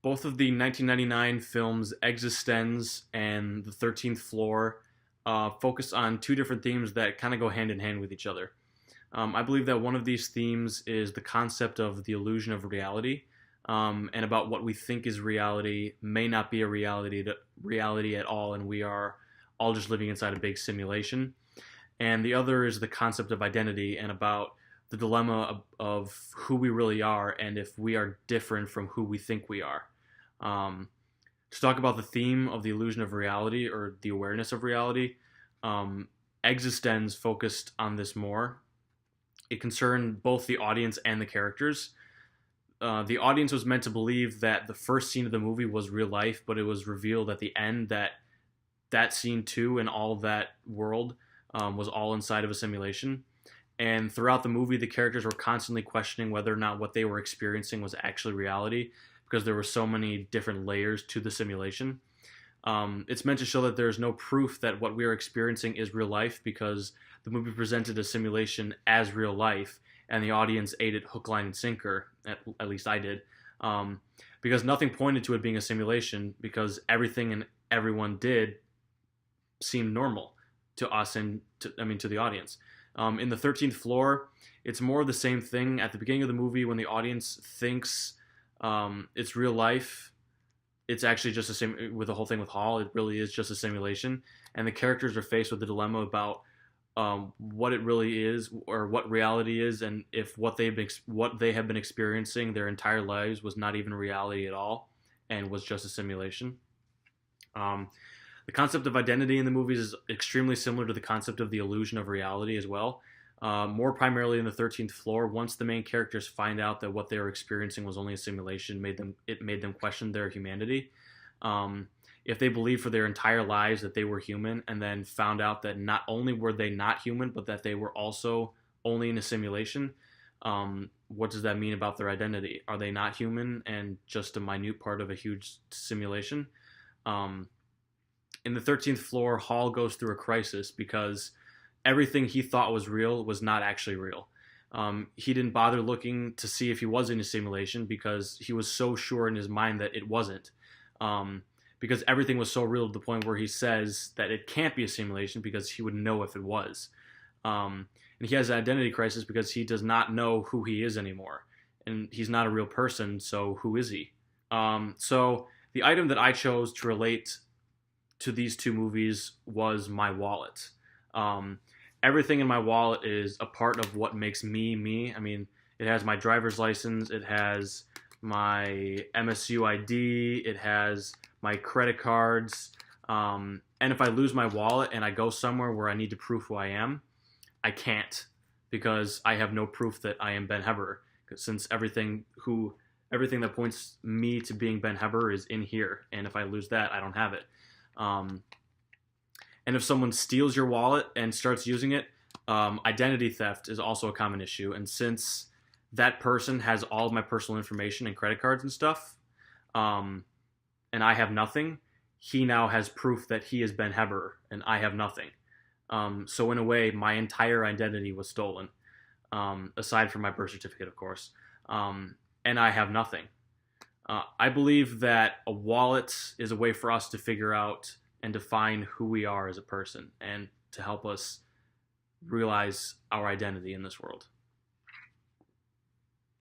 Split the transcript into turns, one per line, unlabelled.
Both of the 1999 films eXistenZ and The 13th Floor focus on two different themes that kind of go hand in hand with each other. I believe that one of these themes is the concept of the illusion of reality, and about what we think is reality may not be a reality at all, and we are all just living inside a big simulation. And the other is the concept of identity and about the dilemma of who we really are and if we are different from who we think we are. To talk about the theme of the illusion of reality or the awareness of reality, eXistenZ focused on this more. It concerned both the audience and the characters. The audience was meant to believe that the first scene of the movie was real life, but it was revealed at the end that that scene too and all of that world was all inside of a simulation. And throughout the movie, the characters were constantly questioning whether or not what they were experiencing was actually reality, because there were so many different layers to the simulation. It's meant to show that there's no proof that what we are experiencing is real life, because the movie presented a simulation as real life, and the audience ate it hook, line, and sinker. At least I did, because nothing pointed to it being a simulation, because everything and everyone did seemed normal to us and to the audience. In the 13th Floor, it's more of the same thing. At the beginning of the movie, when the audience thinks it's real life, it's actually just the same with the whole thing with Hall. It really is just a simulation, and the characters are faced with the dilemma about what it really is, or what reality is, and if what they have been experiencing their entire lives was not even reality at all and was just a simulation. The concept of identity in the movies is extremely similar to the concept of the illusion of reality as well. More primarily in the 13th Floor, once the main characters find out that what they were experiencing was only a simulation, it made them question their humanity. If they believed for their entire lives that they were human, and then found out that not only were they not human, but that they were also only in a simulation, what does that mean about their identity? Are they not human and just a minute part of a huge simulation? In the 13th Floor, Hall goes through a crisis because everything he thought was real was not actually real. He didn't bother looking to see if he was in a simulation because he was so sure in his mind that it wasn't. Because everything was so real to the point where he says that it can't be a simulation because he would know if it was. And he has an identity crisis because he does not know who he is anymore. And he's not a real person, so who is he? So the item that I chose to relate to these two movies was my wallet. Everything in my wallet is a part of what makes me me. I mean, it has my driver's license, it has my MSU ID, it has my credit cards, and if I lose my wallet and I go somewhere where I need to prove who I am, I can't, because I have no proof that I am Ben Heber, since everything that points me to being Ben Heber is in here, and if I lose that, I don't have it. And if someone steals your wallet and starts using it, identity theft is also a common issue. And since that person has all of my personal information and credit cards and stuff, and I have nothing, he now has proof that he is Ben Heber and I have nothing. So in a way, my entire identity was stolen, aside from my birth certificate, of course. And I have nothing. I believe that a wallet is a way for us to figure out and define who we are as a person, and to help us realize our identity in this world.